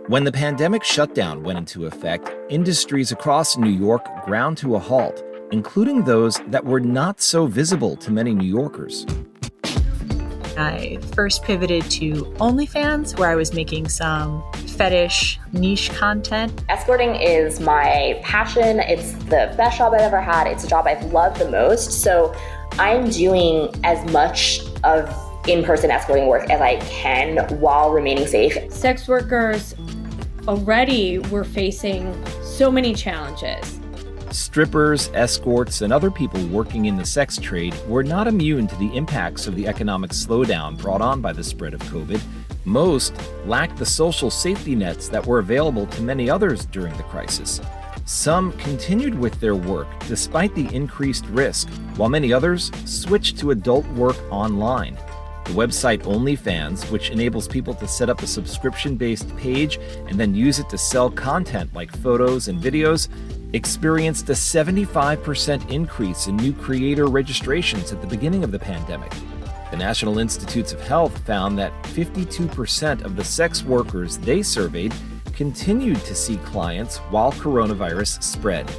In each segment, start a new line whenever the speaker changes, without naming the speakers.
When the pandemic shutdown went into effect, industries across New York ground to a halt, including those that were not so visible to many New Yorkers.
I first pivoted to OnlyFans, where I was making some fetish niche content.
Escorting is my passion. It's the best job I've ever had. It's a job I've loved the most. So I'm doing as much of in-person escorting work as I can while remaining safe.
Sex workers already were facing so many challenges.
Strippers, escorts, and other people working in the sex trade were not immune to the impacts of the economic slowdown brought on by the spread of COVID. Most lacked the social safety nets that were available to many others during the crisis. Some continued with their work despite the increased risk, while many others switched to adult work online. The website OnlyFans, which enables people to set up a subscription-based page and then use it to sell content like photos and videos, experienced a 75% increase in new creator registrations at the beginning of the pandemic. The National Institutes of Health found that 52% of the sex workers they surveyed continued to see clients while coronavirus spread.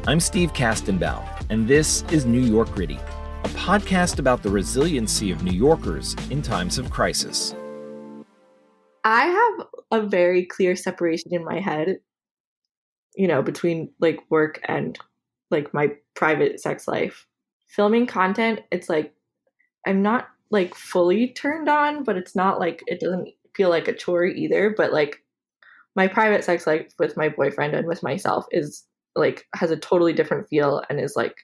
I'm Steve Kastenbaum, and this is New York Gritty, a podcast about the resiliency of New Yorkers in times of crisis.
I have a very clear separation in my head, between like work and like my private sex life. Filming content, it's like I'm not like fully turned on, but it's not like it doesn't feel like a chore either. But like my private sex life with my boyfriend and with myself is like has a totally different feel and is like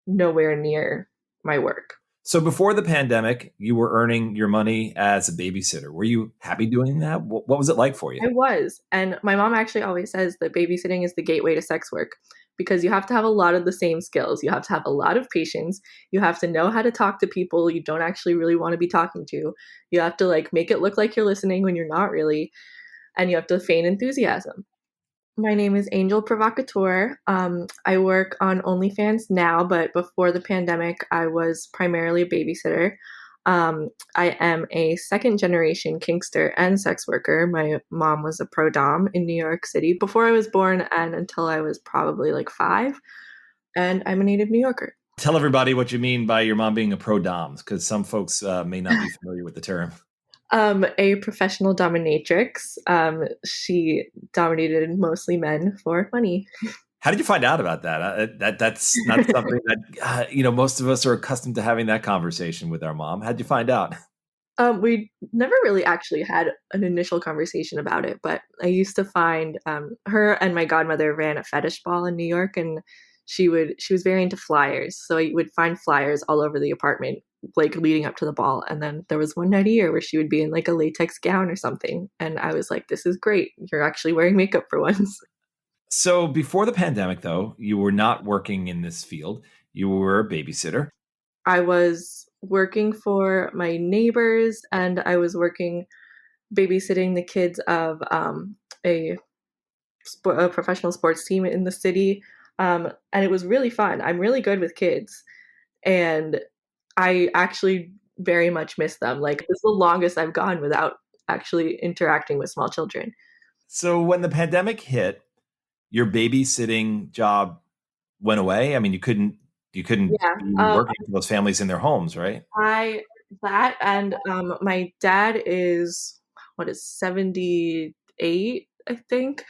nowhere near my work.
So before the pandemic, you were earning your money as a babysitter. Were you happy doing that? What was it like for you?
I was. And my mom actually always says that babysitting is the gateway to sex work because you have to have a lot of the same skills. You have to have a lot of patience. You have to know how to talk to people you don't actually really want to be talking to. You have to like make it look like you're listening when you're not really. And you have to feign enthusiasm. My name is Angel Provocateur. I work on OnlyFans now, but before the pandemic, I was primarily a babysitter. I am a second generation kinkster and sex worker. My mom was a pro dom in New York City before I was born and until I was probably like 5. And I'm a native New Yorker.
Tell everybody what you mean by your mom being a pro dom, because some folks may not be familiar with the term.
A professional dominatrix. She dominated mostly men for money.
How did you find out about that? That's not something that, most of us are accustomed to having that conversation with our mom. How'd you find out?
We never really actually had an initial conversation about it, but I used to find her and my godmother ran a fetish ball in New York, and she was very into flyers. So I would find flyers all over the apartment, like leading up to the ball. And then there was one night a year where she would be in like a latex gown or something. And I was like, this is great. You're actually wearing makeup for once.
So before the pandemic, though, you were not working in this field. You were a babysitter.
I was working for my neighbors and I was babysitting the kids of a professional sports team in the city. And it was really fun. I'm really good with kids. And I actually very much miss them. Like, it's the longest I've gone without actually interacting with small children.
So when the pandemic hit, your babysitting job went away. I mean, you couldn't be working for those families in their homes, right?
My dad is 78, I think.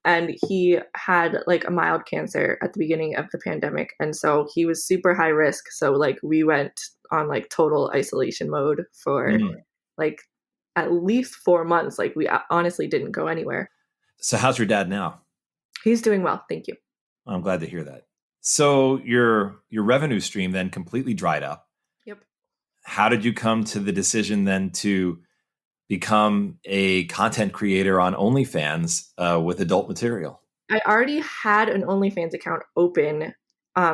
And he had like a mild cancer at the beginning of the pandemic. And so he was super high risk. So like we went on like total isolation mode for like at least 4 months. Like we honestly didn't go anywhere.
So how's your dad now?
He's doing well. Thank you.
I'm glad to hear that. So your revenue stream then completely dried up.
Yep.
How did you come to the decision then to become a content creator on OnlyFans with adult material?
I already had an OnlyFans account open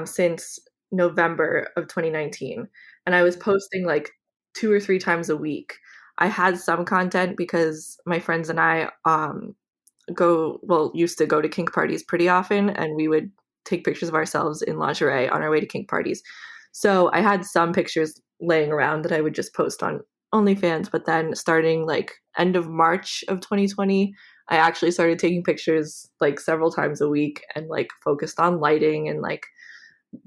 since November of 2019. And I was posting like 2 or 3 times a week. I had some content because my friends and I used to go to kink parties pretty often, and we would take pictures of ourselves in lingerie on our way to kink parties. So I had some pictures laying around that I would just post on OnlyFans, but then starting like end of March of 2020, I actually started taking pictures like several times a week and like focused on lighting and like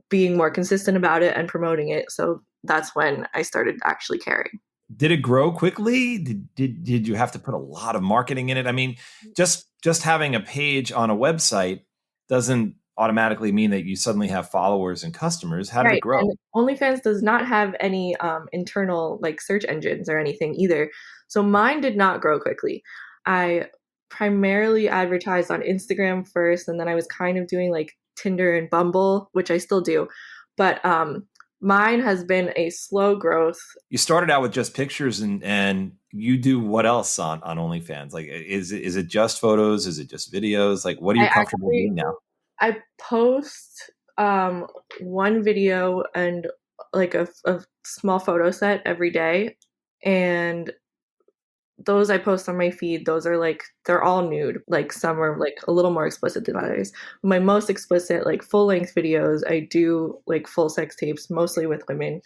being more consistent about it and promoting it. So that's when I started actually caring.
Did it grow quickly? Did you have to put a lot of marketing in it? I mean, just having a page on a website doesn't automatically mean that you suddenly have followers and customers. How did it grow?
And OnlyFans does not have any internal like search engines or anything either. So mine did not grow quickly. I primarily advertised on Instagram first, and then I was kind of doing like Tinder and Bumble, which I still do. But mine has been a slow growth.
You started out with just pictures, and you do what else on OnlyFans? Like, is it just photos? Is it just videos? Like, what are you comfortable doing now?
I post one video and like a small photo set every day, and those I post on my feed. Those are like, they're all nude. Like some are like a little more explicit than others. My most explicit, like full length videos, I do like full sex tapes, mostly with women,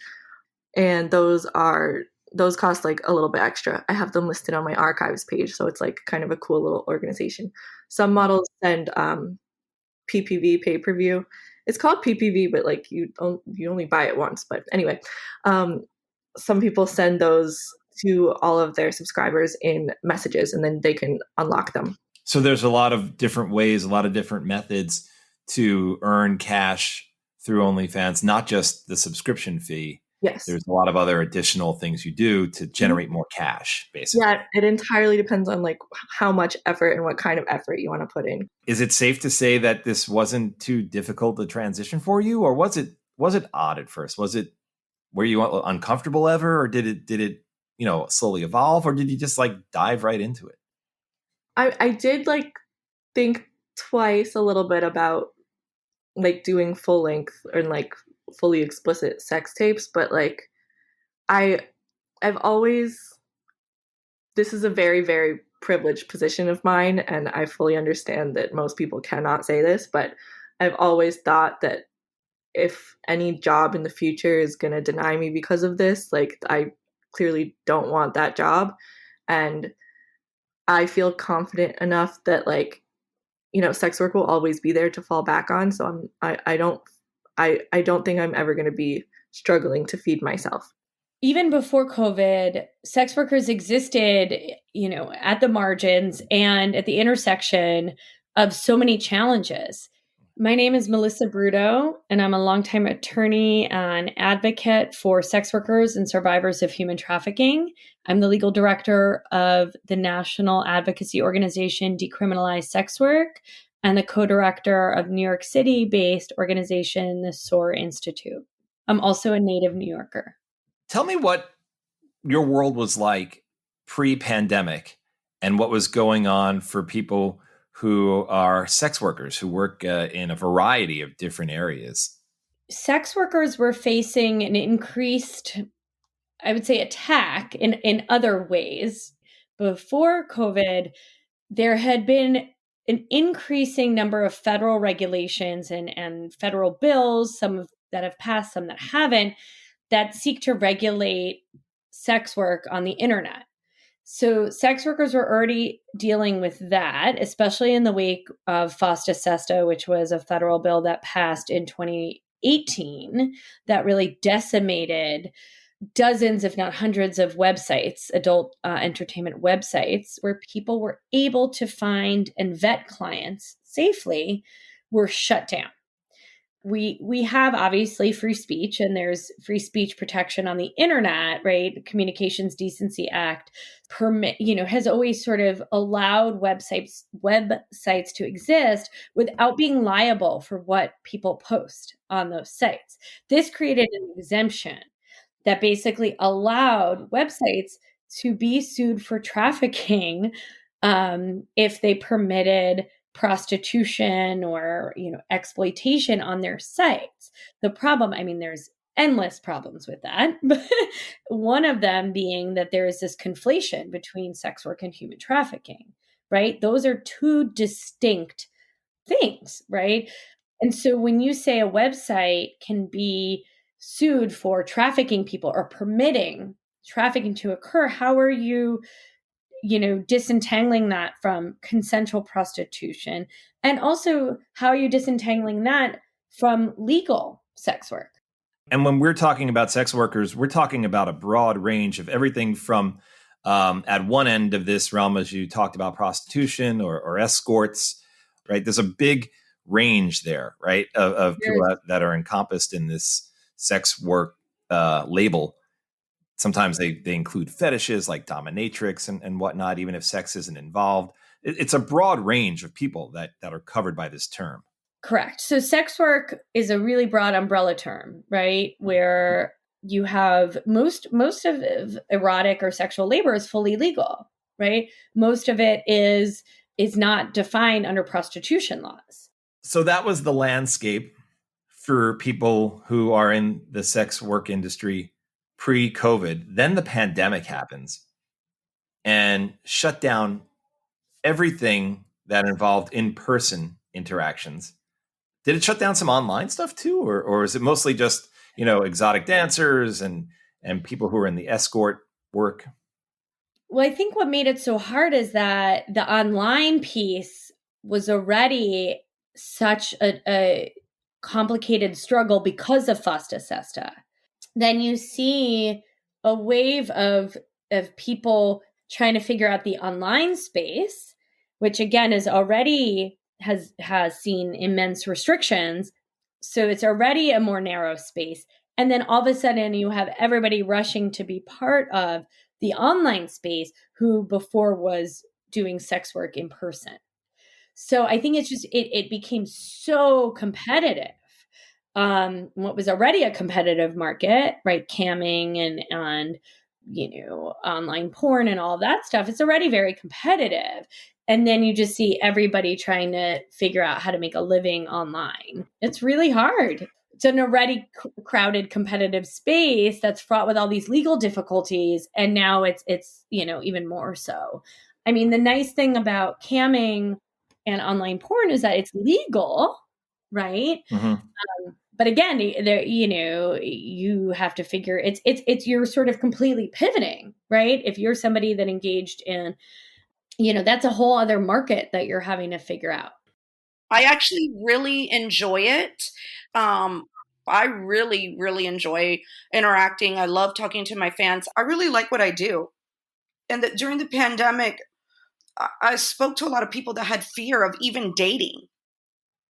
and those cost like a little bit extra. I have them listed on my archives page, so it's like kind of a cool little organization. Some models send PPV, pay-per-view. It's called PPV, but like you only buy it once. But anyway, some people send those to all of their subscribers in messages, and then they can unlock them.
So there's a lot of different ways, a lot of different methods to earn cash through OnlyFans, not just the subscription fee.
Yes.
There's a lot of other additional things you do to generate more cash, basically.
Yeah, it entirely depends on like how much effort and what kind of effort you want to put in.
Is it safe to say that this wasn't too difficult to transition for you, or was it odd at first? Were you uncomfortable ever, or did it slowly evolve, or did you just like dive right into it?
I did like think twice a little bit about like doing full length or like fully explicit sex tapes, but like I've always, this is a very, very privileged position of mine, and I fully understand that most people cannot say this, but I've always thought that if any job in the future is going to deny me because of this, like I clearly don't want that job. And I feel confident enough that like, sex work will always be there to fall back on. So I don't think I'm ever going to be struggling to feed myself.
Even before COVID, sex workers existed, at the margins and at the intersection of so many challenges. My name is Melissa Bruto, and I'm a longtime attorney and advocate for sex workers and survivors of human trafficking. I'm the legal director of the national advocacy organization Decriminalize Sex Work and the co-director of New York City-based organization, the SOAR Institute. I'm also a native New Yorker.
Tell me what your world was like pre-pandemic and what was going on for people who are sex workers, who work in a variety of different areas.
Sex workers were facing an increased, I would say, attack in other ways. Before COVID, there had been an increasing number of federal regulations and federal bills, some that have passed, some that haven't, that seek to regulate sex work on the internet. So sex workers were already dealing with that, especially in the wake of FOSTA SESTA, which was a federal bill that passed in 2018 that really decimated dozens, if not hundreds of websites, adult entertainment websites, where people were able to find and vet clients safely, were shut down. We have obviously free speech, and there's free speech protection on the internet, right? The Communications Decency Act has always sort of allowed websites to exist without being liable for what people post on those sites. This created an exemption that basically allowed websites to be sued for trafficking if they permitted prostitution or exploitation on their sites. The problem, there's endless problems with that, but one of them being that there is this conflation between sex work and human trafficking, right? Those are two distinct things, right? And so when you say a website can be sued for trafficking people or permitting trafficking to occur, how are you, disentangling that from consensual prostitution? And also, how are you disentangling that from legal sex work?
And when we're talking about sex workers, we're talking about a broad range of everything from at one end of this realm, as you talked about, prostitution or escorts, right? There's a big range there, right, of people that are encompassed in this sex work label. Sometimes they include fetishes like dominatrix and whatnot, even if sex isn't involved. It's a broad range of people that are covered by this term.
Correct. So sex work is a really broad umbrella term, right? Where you have most of erotic or sexual labor is fully legal, right? Most of it is not defined under prostitution laws.
So that was the landscape for people who are in the sex work industry pre-COVID. Then the pandemic happens and shut down everything that involved in-person interactions. Did it shut down some online stuff too, or is it mostly just exotic dancers and people who are in the escort work?
Well, I think what made it so hard is that the online piece was already such a complicated struggle because of FOSTA SESTA. Then you see a wave of people trying to figure out the online space, which again is already has seen immense restrictions. So it's already a more narrow space. And then all of a sudden you have everybody rushing to be part of the online space who before was doing sex work in person. So I think it's just, it became so competitive. What was already a competitive market, right? Camming and online porn and all that stuff. It's already very competitive. And then you just see everybody trying to figure out how to make a living online. It's really hard. It's an already crowded, competitive space that's fraught with all these legal difficulties. And now it's even more so. I mean, the nice thing about camming and online porn is that it's legal, right?
Mm-hmm.
But again, there, you have to figure it's you're sort of completely pivoting, right? If you're somebody that engaged in, that's a whole other market that you're having to figure out.
I actually really enjoy it. I really, really enjoy interacting. I love talking to my fans. I really like what I do. And that during the pandemic, I spoke to a lot of people that had fear of even dating.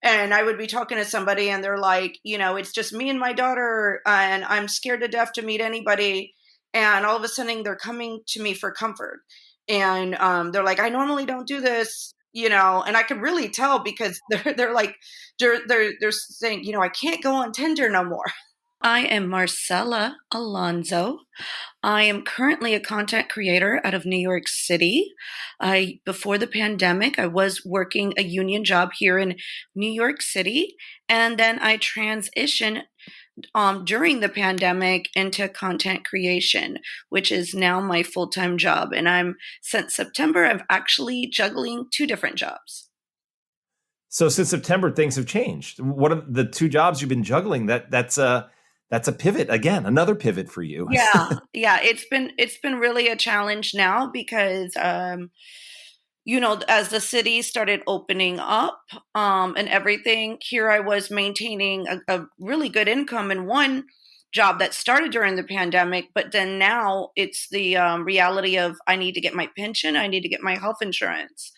And I would be talking to somebody and they're like, it's just me and my daughter and I'm scared to death to meet anybody. And all of a sudden they're coming to me for comfort. And they're like, I normally don't do this, and I could really tell because they're like, they're saying, I can't go on Tinder no more. I am Marcella Alonso. I am currently a content creator out of New York City. Before the pandemic, I was working a union job here in New York City, and then I transitioned during the pandemic into content creation, which is now my full-time job. And since September, I'm actually juggling 2 different jobs.
So since September, things have changed. What are the 2 jobs you've been juggling? That's a pivot again, another pivot for you.
Yeah. It's been really a challenge now because, as the city started opening up and everything, here I was maintaining a really good income in one job that started during the pandemic, but then now it's the reality of I need to get my pension, I need to get my health insurance.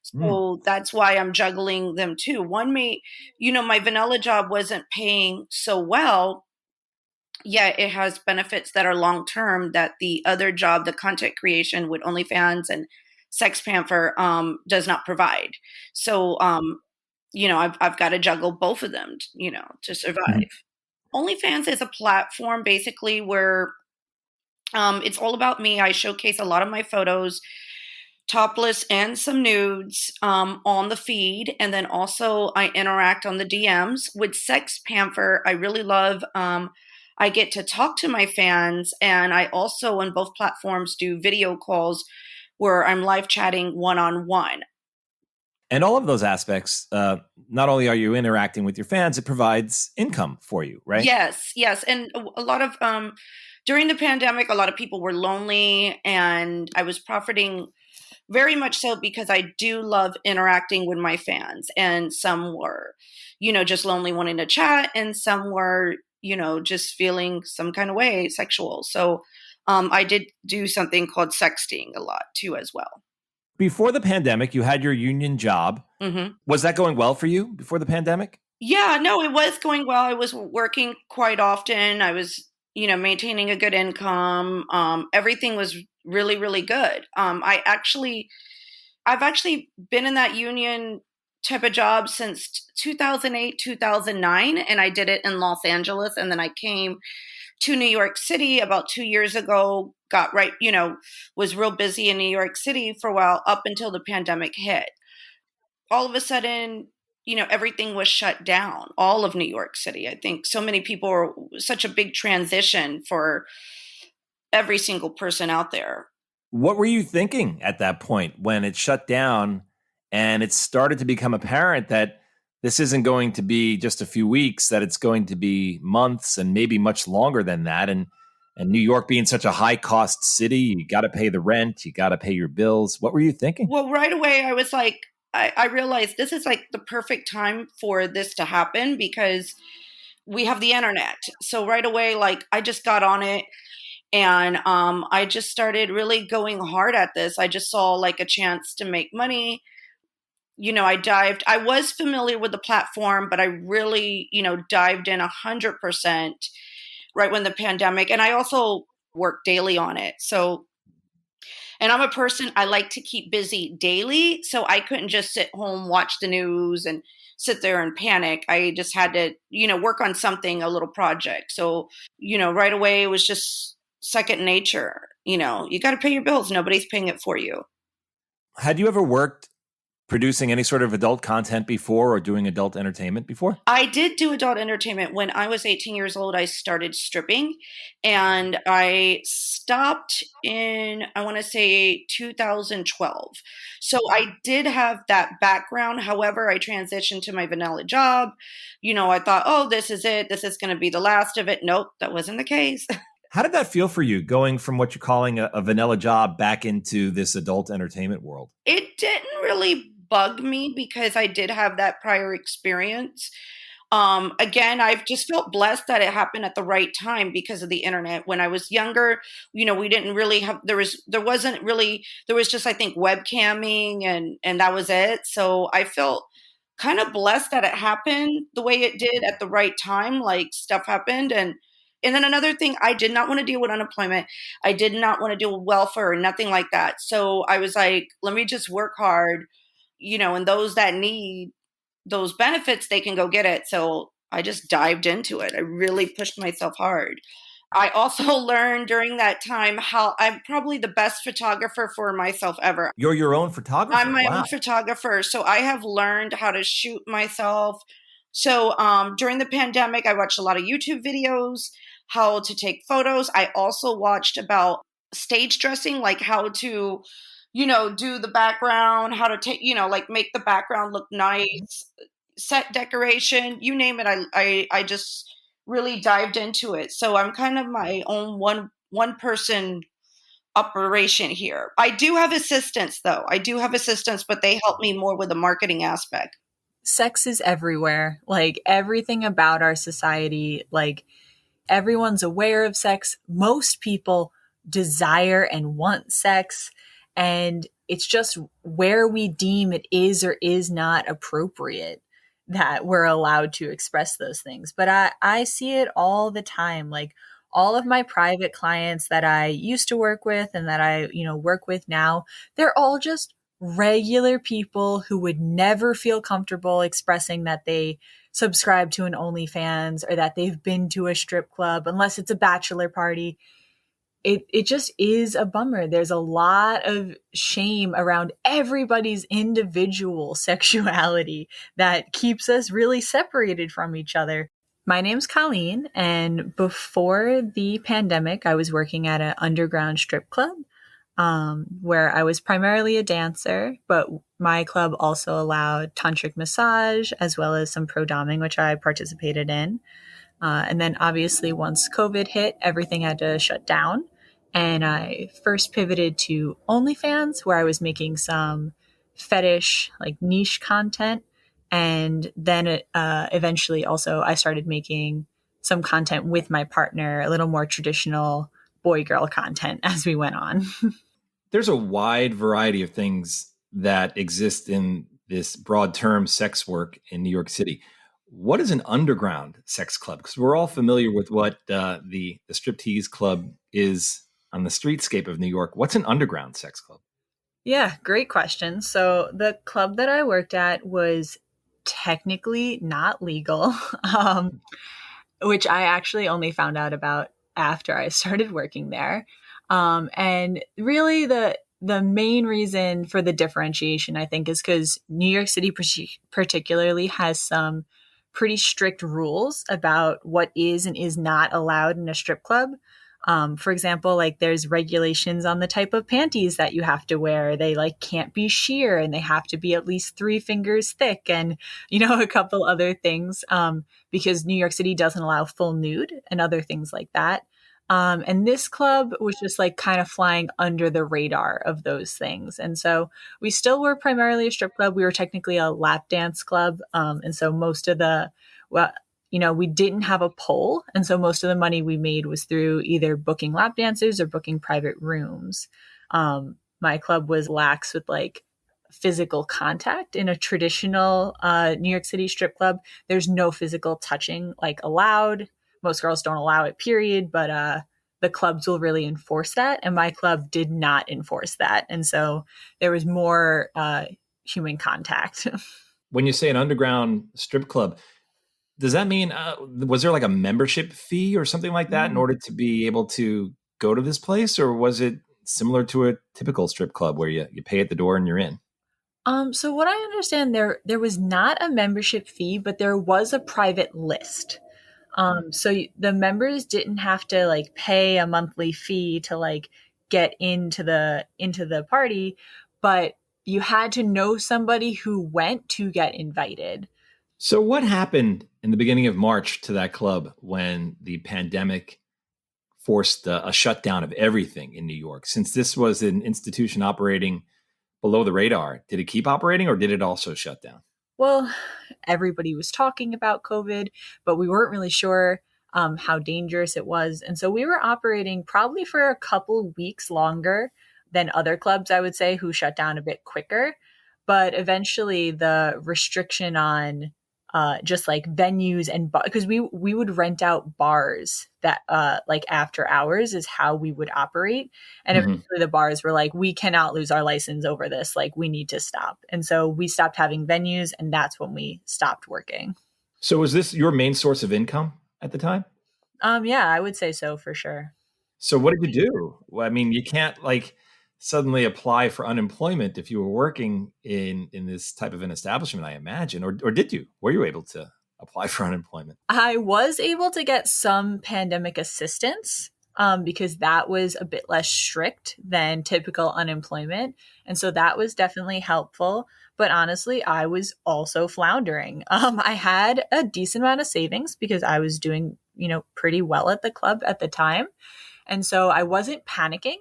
So that's why I'm juggling them too. One my vanilla job wasn't paying so well. Yeah, it has benefits that are long-term that the other job, the content creation with OnlyFans and Sex Panther, does not provide. So, I've got to juggle both of them, to survive. OnlyFans is a platform basically where it's all about me. I showcase a lot of my photos, topless and some nudes on the feed. And then also I interact on the DMs. With Sex Panther, I really love I get to talk to my fans, and I also on both platforms do video calls where I'm live chatting one-on-one.
And all of those aspects, not only are you interacting with your fans, it provides income for you, right?
Yes. And a lot of during the pandemic, a lot of people were lonely, and I was profiting very much so because I do love interacting with my fans. And some were, just lonely wanting to chat, and some were, just feeling some kind of way, sexual. So I did do something called sexting a lot too, as well.
Before the pandemic, you had your union job.
Mm-hmm.
Was that going well for you before the pandemic?
Yeah, no, it was going well. I was working quite often. I was, maintaining a good income. Everything was really, really good. I've actually been in that union type of job since 2008, 2009, and I did it in Los Angeles. And then I came to New York City about 2 years ago, was real busy in New York City for a while up until the pandemic hit. All of a sudden, everything was shut down, all of New York City. I think so many people were such a big transition for every single person out there.
What were you thinking at that point when it shut down and it started to become apparent that this isn't going to be just a few weeks, that it's going to be months and maybe much longer than that? And New York being such a high cost city, you got to pay the rent, you got to pay your bills. What were you thinking?
Well, right away, I was like, I realized this is like the perfect time for this to happen because we have the internet. So right away, like I just got on it. And I just started really going hard at this. I just saw like a chance to make money. I was familiar with the platform, but I really, dived in 100% right when the pandemic, and I also worked daily on it. So, and I'm a person, I like to keep busy daily. So I couldn't just sit home, watch the news and sit there and panic. I just had to, work on something, a little project. So, right away it was just second nature. You got to pay your bills. Nobody's paying it for you.
Had you ever worked producing any sort of adult content before or doing adult entertainment before?
I did do adult entertainment. When I was 18 years old, I started stripping, and I stopped in, I want to say 2012. So I did have that background. However, I transitioned to my vanilla job. I thought, oh, this is it. This is going to be the last of it. Nope, that wasn't the case.
How did that feel for you, going from what you're calling a vanilla job back into this adult entertainment world?
It didn't really bug me because I did have that prior experience. Again, I've just felt blessed that it happened at the right time because of the internet. When I was younger, we didn't really have, there was just, I think, webcamming and that was it. So I felt kind of blessed that it happened the way it did at the right time. Like stuff happened. And then another thing, I did not want to deal with unemployment. I did not want to deal with welfare or nothing like that. So I was like, let me just work hard, and those that need those benefits, they can go get it. So I just dived into it. I really pushed myself hard. I also learned during that time how I'm probably the best photographer for myself ever.
You're your own photographer?
I'm my own photographer. So I have learned how to shoot myself. So during the pandemic, I watched a lot of YouTube videos, how to take photos. I also watched about stage dressing, like how to, do the background, how to take, like make the background look nice, set decoration, you name it. I just really dived into it. So I'm kind of my own one person operation here. I do have assistants though. But they help me more with the marketing aspect.
Sex is everywhere. Like everything about our society, like everyone's aware of sex. Most people desire and want sex. And it's just where we deem it is or is not appropriate that we're allowed to express those things. But I see it all the time. Like all of my private clients that I used to work with and that I, work with now, they're all just regular people who would never feel comfortable expressing that they subscribe to an OnlyFans or that they've been to a strip club unless it's a bachelor party. It just is a bummer. There's a lot of shame around everybody's individual sexuality that keeps us really separated from each other. My name's Colleen, and before the pandemic, I was working at an underground strip club where I was primarily a dancer, but my club also allowed tantric massage as well as some pro doming, which I participated in. And then obviously once COVID hit, everything had to shut down. And I first pivoted to OnlyFans, where I was making some fetish, like niche content. And then eventually also I started making some content with my partner, a little more traditional boy girl content as we went on.
There's a wide variety of things that exist in this broad term sex work in New York City. What is an underground sex club? Because we're all familiar with what the striptease club is on the streetscape of New York. What's an underground sex club?
Yeah, great question. So the club that I worked at was technically not legal, which I actually only found out about after I started working there. And really, the main reason for the differentiation, I think, is because New York City particularly has some pretty strict rules about what is and is not allowed in a strip club. For example, like there's regulations on the type of panties that you have to wear. They like can't be sheer and they have to be at least 3 fingers thick, and a couple other things. Because New York City doesn't allow full nude and other things like that. And this club was just like kind of flying under the radar of those things. And so we still were primarily a strip club. We were technically a lap dance club. And so most of well, we didn't have a pole. And so most of the money we made was through either booking lap dancers or booking private rooms. My club was lax with like physical contact. In a traditional New York City strip club, there's no physical touching like allowed. Most girls don't allow it, period. But the clubs will really enforce that. And my club did not enforce that. And so there was more human contact.
When you say an underground strip club, does that mean, was there like a membership fee or something like that in order to be able to go to this place? Or was it similar to a typical strip club where you pay at the door and you're in?
So what I understand, there was not a membership fee, but there was a private list. So the members didn't have to like pay a monthly fee to like get into the party, but you had to know somebody who went to get invited.
So what happened in the beginning of March to that club when the pandemic forced a shutdown of everything in New York? Since this was an institution operating below the radar, did it keep operating or did it also shut down?
Well, everybody was talking about COVID, but we weren't really sure how dangerous it was. And so we were operating probably for a couple weeks longer than other clubs, I would say, who shut down a bit quicker. But eventually the restriction on just like venues and because we would rent out bars that like after hours is how we would operate, and eventually the bars were like, we cannot lose our license over this, like we need to stop. And so we stopped having venues, and that's when we stopped working.
So was this your main source of income at the time?
Yeah, I would say so, for sure.
So what did you do? Well, I mean, you can't like suddenly apply for unemployment if you were working in this type of an establishment, I imagine, or did you? Were you able to apply for unemployment?
I was able to get some pandemic assistance because that was a bit less strict than typical unemployment. And so that was definitely helpful. But honestly, I was also floundering. I had a decent amount of savings because I was doing, pretty well at the club at the time. And so I wasn't panicking,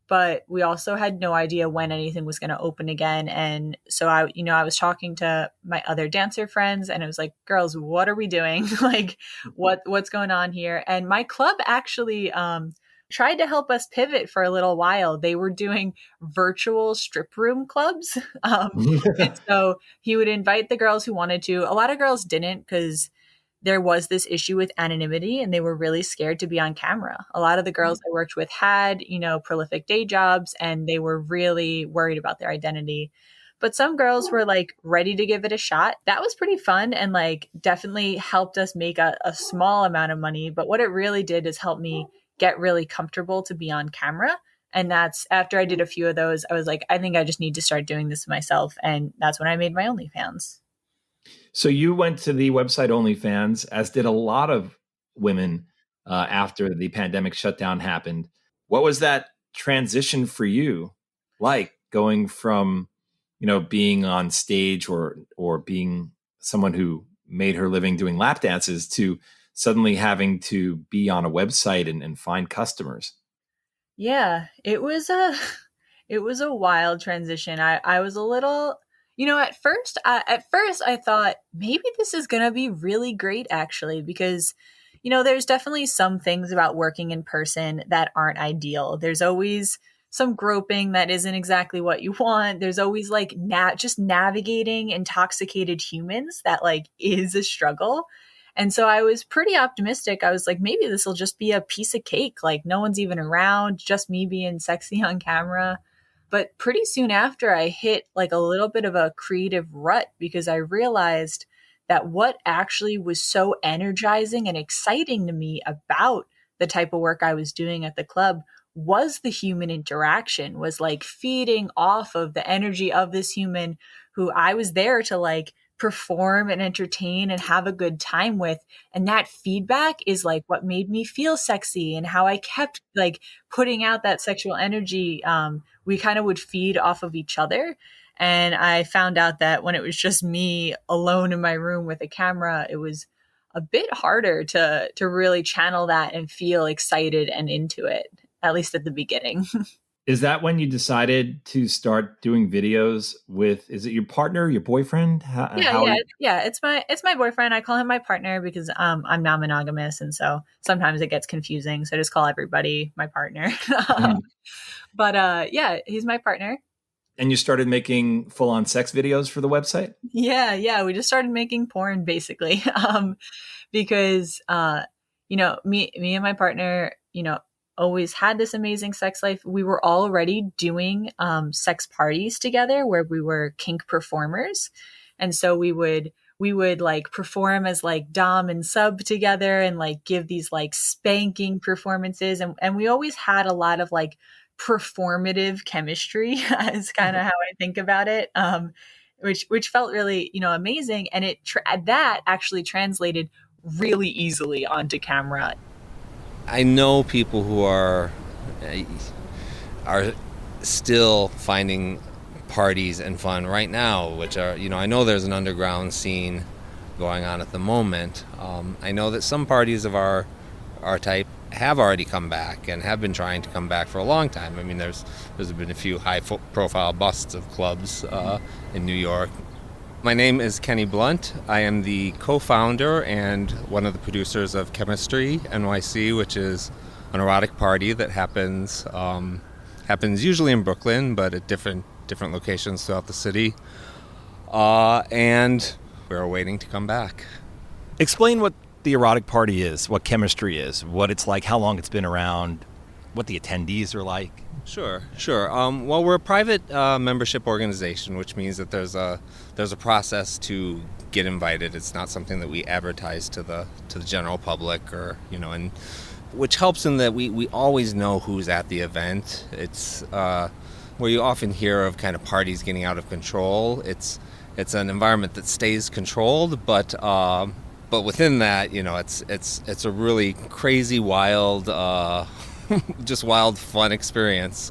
but we also had no idea when anything was going to open again. And so I was talking to my other dancer friends, and it was like, girls, what are we doing? Like, what's going on here? And my club actually tried to help us pivot for a little while. They were doing virtual strip room clubs. And so he would invite the girls who wanted to. A lot of girls didn't, because there was this issue with anonymity and they were really scared to be on camera. A lot of the girls I worked with had, prolific day jobs, and they were really worried about their identity. But some girls were like ready to give it a shot. That was pretty fun and like definitely helped us make a small amount of money. But what it really did is help me get really comfortable to be on camera. And that's after I did a few of those, I was like, I think I just need to start doing this myself. And that's when I made my OnlyFans.
So you went to the website OnlyFans, as did a lot of women after the pandemic shutdown happened. What was that transition for you like, going from, being on stage or being someone who made her living doing lap dances to suddenly having to be on a website and find customers?
Yeah, it was a it was a wild transition. I was a little, at first I thought maybe this is going to be really great actually because there's definitely some things about working in person that aren't ideal. There's always some groping that isn't exactly what you want. There's always like just navigating intoxicated humans that like is a struggle. And so I was pretty optimistic. I was like, maybe this will just be a piece of cake. Like, no one's even around, just me being sexy on camera. But pretty soon after, I hit like a little bit of a creative rut because I realized that what actually was so energizing and exciting to me about the type of work I was doing at the club was the human interaction, was like feeding off of the energy of this human who I was there to like perform and entertain and have a good time with. And that feedback is like what made me feel sexy and how I kept like putting out that sexual energy. We kind of would feed off of each other. And I found out that when it was just me alone in my room with a camera, it was a bit harder to really channel that and feel excited and into it, at least at the beginning.
Is that when you decided to start doing videos with, is it your partner, your boyfriend?
Yeah. It's my boyfriend. I call him my partner because I'm non-monogamous, and so sometimes it gets confusing. So I just call everybody my partner. But yeah, he's my partner.
And you started making full-on sex videos for the website?
Yeah. We just started making porn basically, because me and my partner, always had this amazing sex life. We were already doing sex parties together where we were kink performers. And so we would like perform as like dom and sub together and like give these like spanking performances. And we always had a lot of like performative chemistry is kind of how I think about it. Which felt really, amazing. And that actually translated really easily onto camera.
I know people who are still finding parties and fun right now, which are, I know there's an underground scene going on at the moment. I know that some parties of our type have already come back and have been trying to come back for a long time. I mean, there's been a few high-profile busts of clubs in New York. My name is Kenny Blunt. I am the co-founder and one of the producers of Chemistry NYC, which is an erotic party that happens usually in Brooklyn, but at different locations throughout the city. And we're waiting to come back.
Explain what the erotic party is, what Chemistry is, what it's like, how long it's been around, what the attendees are like.
Sure. Well, we're a private membership organization, which means that there's a process to get invited. It's not something that we advertise to the general public, or and which helps in that we always know who's at the event. It's where you often hear of kind of parties getting out of control. It's an environment that stays controlled, but within that, it's a really crazy, wild, just wild, fun experience.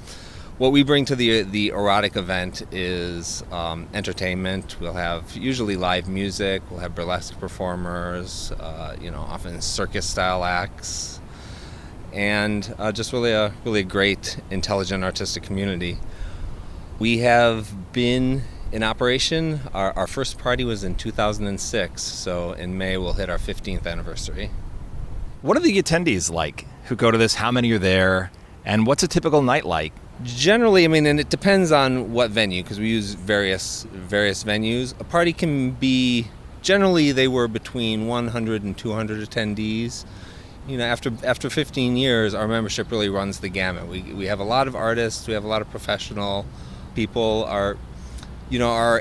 What we bring to the erotic event is entertainment. We'll have usually live music. We'll have burlesque performers, often circus-style acts, and just really a great, intelligent, artistic community. We have been in operation. Our first party was in 2006, so in May we'll hit our 15th anniversary.
What are the attendees like who go to this? How many are there? And what's a typical night like?
Generally, and it depends on what venue, because we use various venues. A party can be, generally they were between 100 and 200 attendees. After 15 years, our membership really runs the gamut. We have a lot of artists, we have a lot of professional people. Our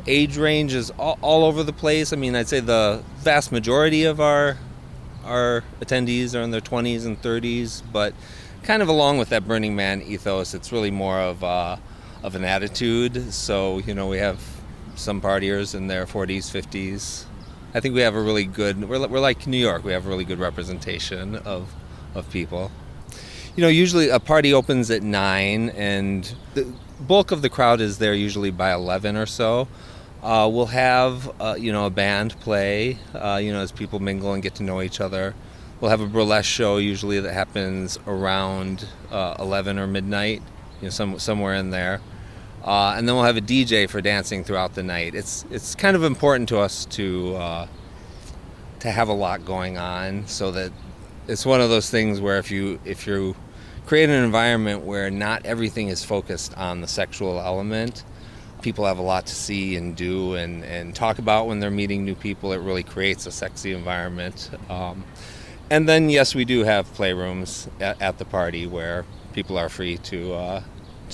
age range is all over the place. I'd say the vast majority of our attendees are in their 20s and 30s, but kind of along with that Burning Man ethos, it's really more of an attitude. So, we have some partiers in their 40s, 50s. I think we have a really good, we're like New York, we have a really good representation of people. Usually a party opens at 9, and the bulk of the crowd is there usually by 11 or so. We'll have, a band play, as people mingle and get to know each other. We'll have a burlesque show usually that happens around 11 or midnight, somewhere in there. And then we'll have a DJ for dancing throughout the night. It's kind of important to us to have a lot going on, so that it's one of those things where if you create an environment where not everything is focused on the sexual element, people have a lot to see and do and talk about when they're meeting new people. It really creates a sexy environment. And then, yes, we do have playrooms at the party where people are free to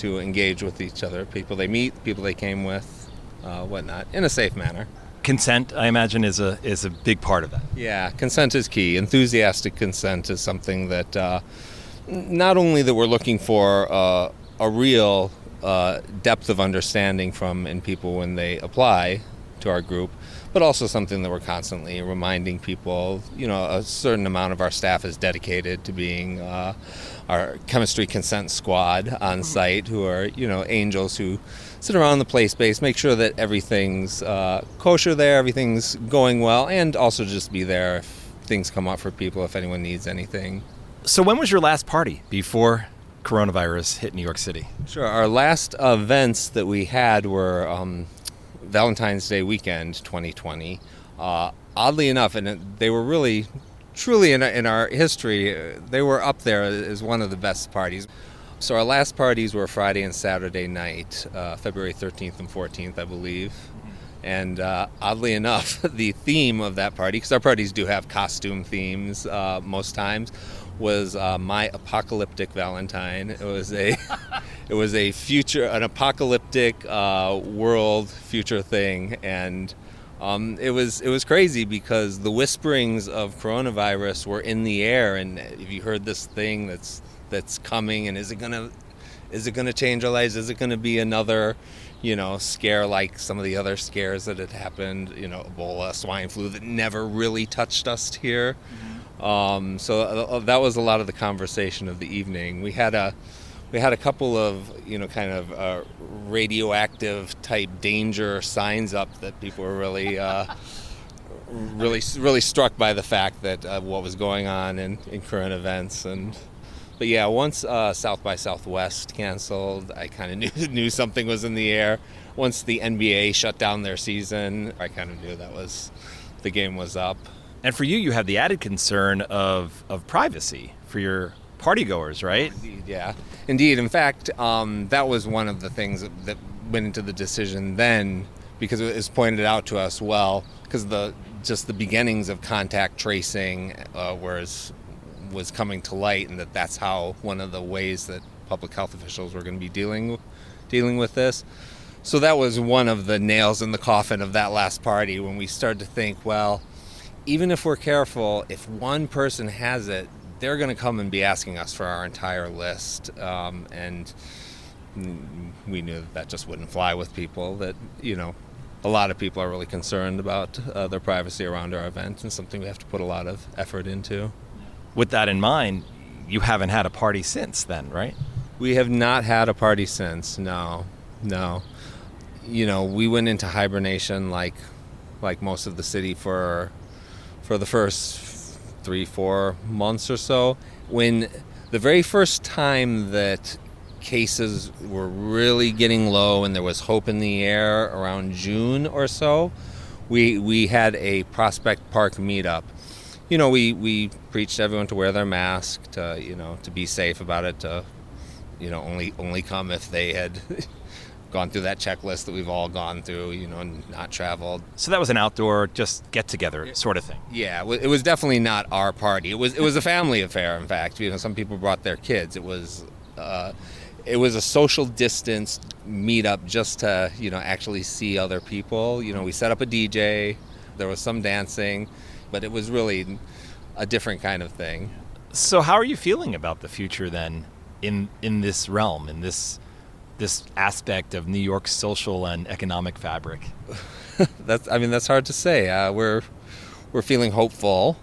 engage with each other, people they meet, people they came with, whatnot, in a safe manner.
Consent, I imagine, is a big part of that.
Yeah, consent is key. Enthusiastic consent is something that not only that we're looking for a real depth of understanding from in people when they apply to our group, but also something that we're constantly reminding people. A certain amount of our staff is dedicated to being our chemistry consent squad on site, who are, angels who sit around the play space, make sure that everything's kosher there, everything's going well, and also just be there if things come up for people, if anyone needs anything.
So when was your last party before coronavirus hit New York City?
Sure. Our last events that we had were Valentine's Day weekend 2020. Oddly enough, and they were really, truly in our history, they were up there as one of the best parties. So our last parties were Friday and Saturday night, February 13th and 14th, I believe. And oddly enough, the theme of that party, because our parties do have costume themes most times, was My Apocalyptic Valentine. It was an apocalyptic world future thing, and it was crazy because the whisperings of coronavirus were in the air. And if you heard this thing that's coming, and is it gonna change our lives? Is it gonna be another scare like some of the other scares that had happened, Ebola, swine flu, that never really touched us here. So that was a lot of the conversation of the evening. We had a couple of radioactive type danger signs up that people were really really struck by the fact that what was going on in current events. But yeah, once South by Southwest canceled, I kind of knew something was in the air. Once the NBA shut down their season, I kind of knew the game was up.
And for you, you have the added concern of privacy for your partygoers, right?
Indeed, yeah. Indeed. In fact, that was one of the things that went into the decision then, because it was pointed out to us, because just the beginnings of contact tracing was coming to light, and that's how one of the ways that public health officials were going to be dealing with this. So that was one of the nails in the coffin of that last party, when we started to think, well, even if we're careful, if one person has it, they're going to come and be asking us for our entire list. And we knew that just wouldn't fly with people, that, a lot of people are really concerned about their privacy around our event, and something we have to put a lot of effort into.
With that in mind, you haven't had a party since then, right?
We have not had a party since, no. We went into hibernation like most of the city for the first 3-4 months or so. When the very first time that cases were really getting low and there was hope in the air, around June or so, we had a Prospect Park meetup. We preached everyone to wear their mask, to be safe about it, to only come if they had gone through that checklist that we've all gone through, and not traveled.
So that was an outdoor just get together sort of thing.
Yeah, it was definitely not our party. It was a family affair. In fact, some people brought their kids. It was a social distance meetup just to actually see other people. We set up a DJ. There was some dancing, but it was really a different kind of thing.
So how are you feeling about the future then in this realm, in this aspect of New York's social and economic fabric?
That's hard to say. We're feeling hopeful,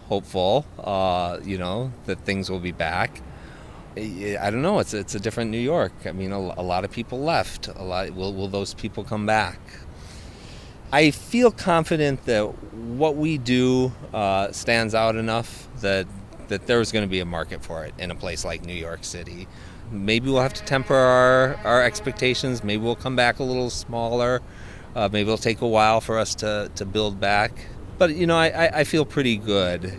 that things will be back. I don't know. It's a different New York. A lot of people left. Will those people come back? I feel confident that what we do stands out enough that there's going to be a market for it in a place like New York City. Maybe we'll have to temper our expectations. Maybe we'll come back a little smaller. Maybe it'll take a while for us to build back. But, I feel pretty good.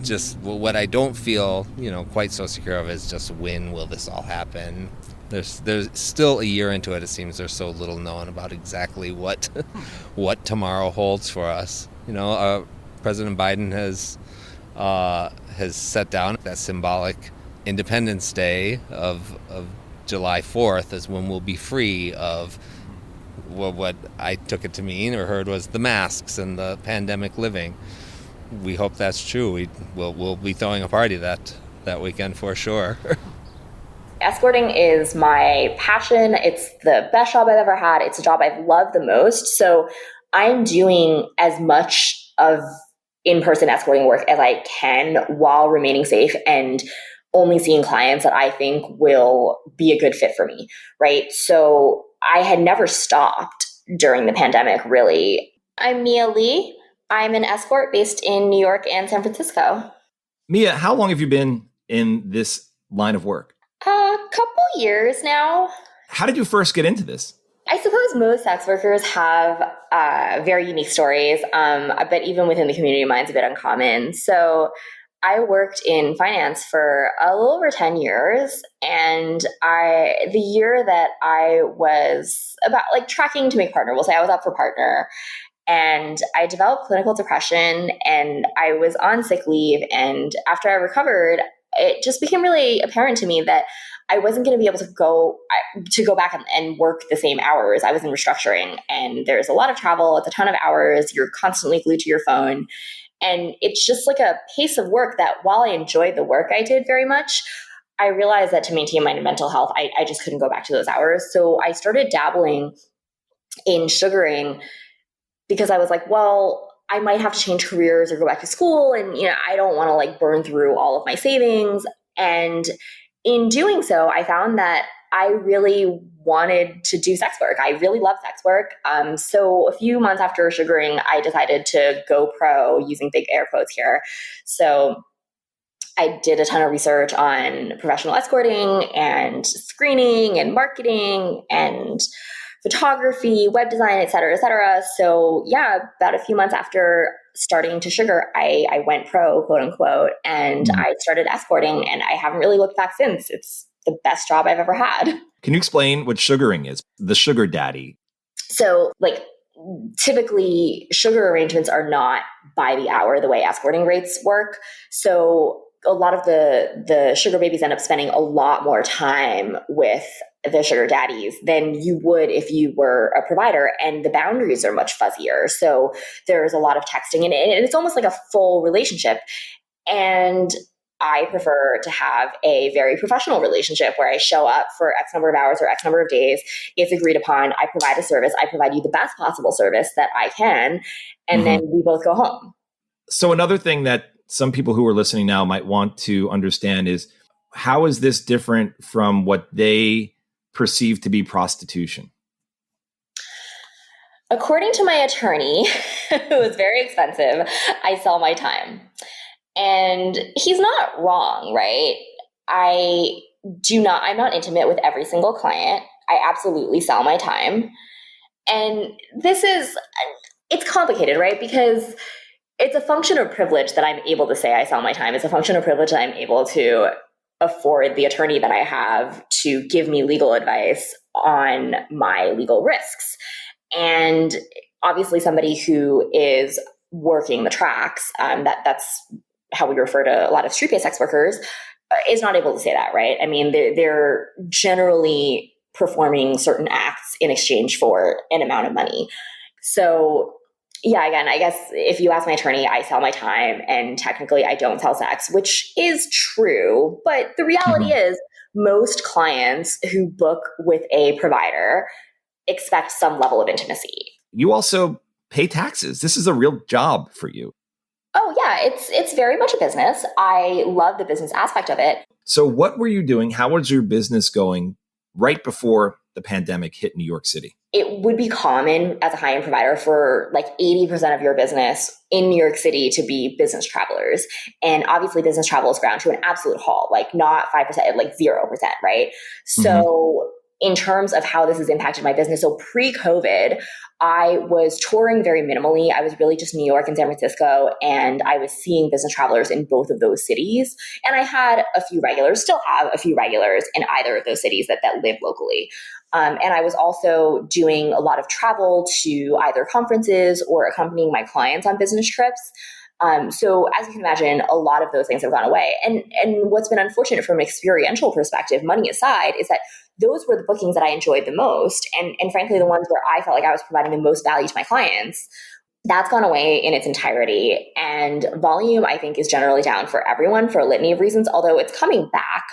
Just what I don't feel, quite so secure of is just when will this all happen. There's still a year into it. It seems there's so little known about exactly what tomorrow holds for us. President Biden has set down that symbolic Independence Day of July 4th as when we'll be free of what I took it to mean or heard was the masks and the pandemic living. We hope that's true. We'll be throwing a party that weekend for sure.
Escorting is my passion. It's the best job I've ever had. It's a job I've loved the most. So I'm doing as much of in-person escorting work as I can while remaining safe and only seeing clients that I think will be a good fit for me, right? So I had never stopped during the pandemic, really. I'm Mia Lee. I'm an escort based in New York and San Francisco.
Mia, how long have you been in this line of work?
A couple years now.
How did you first get into this?
I suppose most sex workers have very unique stories, but even within the community, mine's a bit uncommon. So I worked in finance for a little over 10 years. And the year that I was about tracking to make partner, we'll say I was up for partner, and I developed clinical depression and I was on sick leave. And after I recovered, it just became really apparent to me that I wasn't going to be able to go back and work the same hours. I was in restructuring and there's a lot of travel. It's a ton of hours. You're constantly glued to your phone. And it's just like a pace of work that while I enjoyed the work I did very much, I realized that to maintain my mental health, I just couldn't go back to those hours. So I started dabbling in sugaring because I was like, well, I might have to change careers or go back to school. And, I don't want to burn through all of my savings. And in doing so, I found that I really wanted to do sex work. I really love sex work. So a few months after sugaring, I decided to go pro, using big air quotes here. So I did a ton of research on professional escorting and screening and marketing and photography, web design, et cetera, et cetera. So yeah, about a few months after starting to sugar, I went pro, quote unquote, and I started escorting, and I haven't really looked back since. It's the best job I've ever had.
Can you explain what sugaring is? The sugar daddy.
So typically sugar arrangements are not by the hour the way escorting rates work. So a lot of the sugar babies end up spending a lot more time with the sugar daddies than you would if you were a provider, and the boundaries are much fuzzier. So there's a lot of texting and it's almost like a full relationship. And I prefer to have a very professional relationship where I show up for X number of hours or X number of days. It's agreed upon. I provide a service. I provide you the best possible service that I can. And then we both go home.
So another thing that some people who are listening now might want to understand is, how is this different from what they perceive to be prostitution?
According to my attorney, who is very expensive, I sell my time. And he's not wrong, right? I'm not intimate with every single client. I absolutely sell my time. And it's complicated, right? Because it's a function of privilege that I'm able to say I sell my time. It's a function of privilege that I'm able to afford the attorney that I have to give me legal advice on my legal risks. And obviously somebody who is working the tracks, that's how we refer to a lot of street-based sex workers, is not able to say that, right? I mean, they're generally performing certain acts in exchange for an amount of money. So yeah, again, I guess if you ask my attorney, I sell my time, and technically I don't sell sex, which is true. But the reality is most clients who book with a provider expect some level of intimacy.
You also pay taxes. This is a real job for you.
Oh yeah, it's very much a business. I love the business aspect of it.
So what were you doing? How was your business going right before the pandemic hit New York City?
It would be common as a high-end provider for like 80% of your business in New York City to be business travelers. And obviously business travel is ground to an absolute halt, like not 5%, like 0%, right? So in terms of how this has impacted my business, so pre-COVID, I was touring very minimally. I was really just New York and San Francisco, and I was seeing business travelers in both of those cities. And I had a few regulars, still have a few regulars in either of those cities that live locally. And I was also doing a lot of travel to either conferences or accompanying my clients on business trips. So as you can imagine, a lot of those things have gone away. And what's been unfortunate from an experiential perspective, money aside, is that those were the bookings that I enjoyed the most. And frankly, the ones where I felt like I was providing the most value to my clients, that's gone away in its entirety. And volume, I think, is generally down for everyone for a litany of reasons, although it's coming back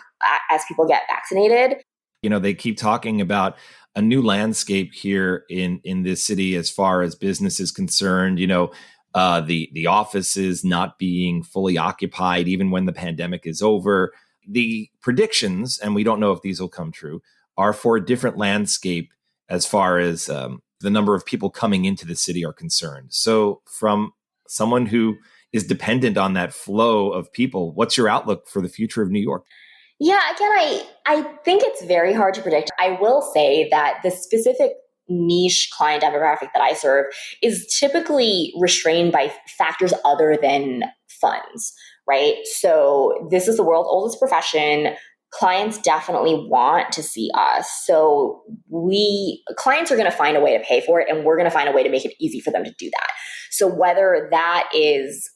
as people get vaccinated.
You know, they keep talking about a new landscape here in this city as far as business is concerned. You know, the offices not being fully occupied even when the pandemic is over. The predictions, and we don't know if these will come true, are for a different landscape as far as the number of people coming into the city are concerned. So from someone who is dependent on that flow of people, what's your outlook for the future of New York?
Yeah, again, I think it's very hard to predict. I will say that the specific niche client demographic that I serve is typically restrained by factors other than funds, right? So this is the world's oldest profession. Clients definitely want to see us. So clients are going to find a way to pay for it, and we're going to find a way to make it easy for them to do that. So whether that is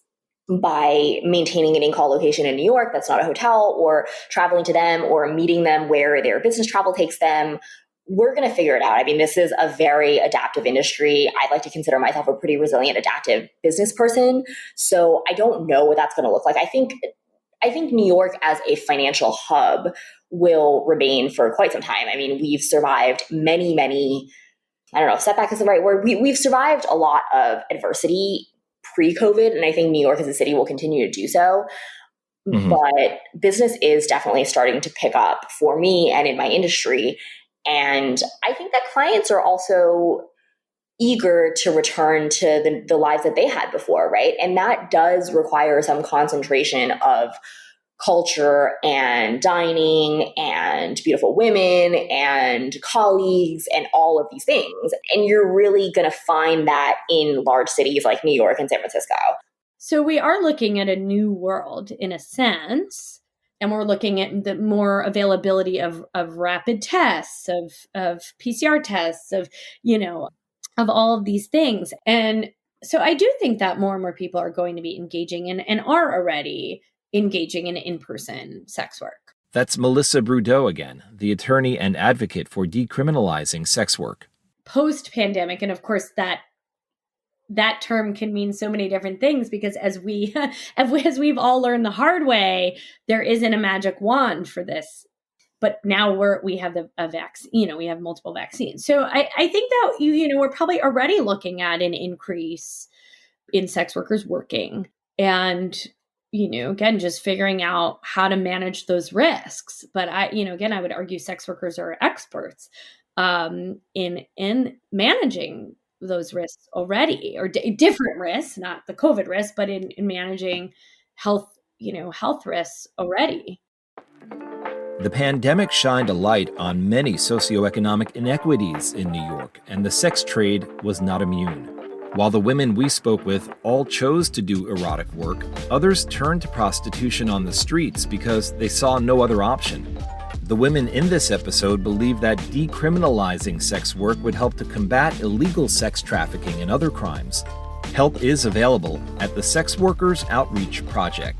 by maintaining an in-call location in New York that's not a hotel, or traveling to them, or meeting them where their business travel takes them, we're going to figure it out. I mean, this is a very adaptive industry. I'd like to consider myself a pretty resilient, adaptive business person. So I don't know what that's going to look like. I think New York as a financial hub will remain for quite some time. I mean, we've survived many, I don't know if setback is the right word. We've survived a lot of adversity pre-COVID, and I think New York as a city will continue to do so. But business is definitely starting to pick up for me and in my industry. And I think that clients are also eager to return to the lives that they had before, right? And that does require some concentration of culture and dining and beautiful women and colleagues and all of these things. And you're really going to find that in large cities like New York and San Francisco.
So we are looking at a new world in a sense, and we're looking at the more availability of rapid tests, of PCR tests, of all of these things. And so I do think that more and more people are going to be engaging and are already engaging in in-person sex work.
That's Melissa Brudeau again, the attorney and advocate for decriminalizing sex work.
Post-pandemic, and of course that term can mean so many different things, because as we've all learned the hard way, there isn't a magic wand for this. But now we have a vaccine, we have multiple vaccines. So I think that we're probably already looking at an increase in sex workers working, and again, just figuring out how to manage those risks. But I would argue sex workers are experts in managing those risks already, or different risks, not the COVID risk, but in managing health risks already.
The pandemic shined a light on many socioeconomic inequities in New York, and the sex trade was not immune. While the women we spoke with all chose to do erotic work, others turned to prostitution on the streets because they saw no other option. The women in this episode believe that decriminalizing sex work would help to combat illegal sex trafficking and other crimes. Help is available at the Sex Workers Outreach Project.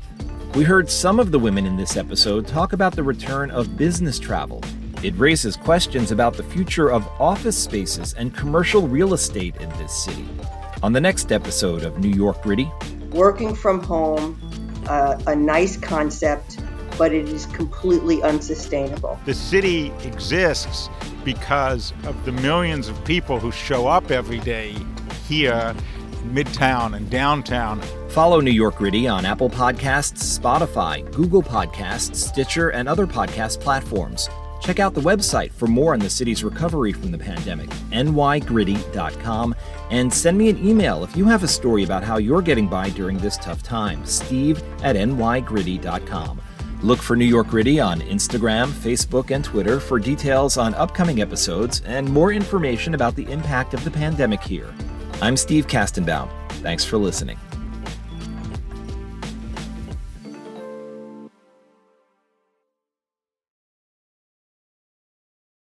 We heard some of the women in this episode talk about the return of business travel. It raises questions about the future of office spaces and commercial real estate in this city. On the next episode of New York Gritty,
working from home, a nice concept, but it is completely unsustainable.
The city exists because of the millions of people who show up every day here, Midtown and downtown.
Follow New York Gritty on Apple Podcasts, Spotify, Google Podcasts, Stitcher, and other podcast platforms. Check out the website for more on the city's recovery from the pandemic, nygritty.com, and send me an email if you have a story about how you're getting by during this tough time, steve@nygritty.com. Look for New York Gritty on Instagram, Facebook, and Twitter for details on upcoming episodes and more information about the impact of the pandemic here. I'm Steve Kastenbaum. Thanks for listening.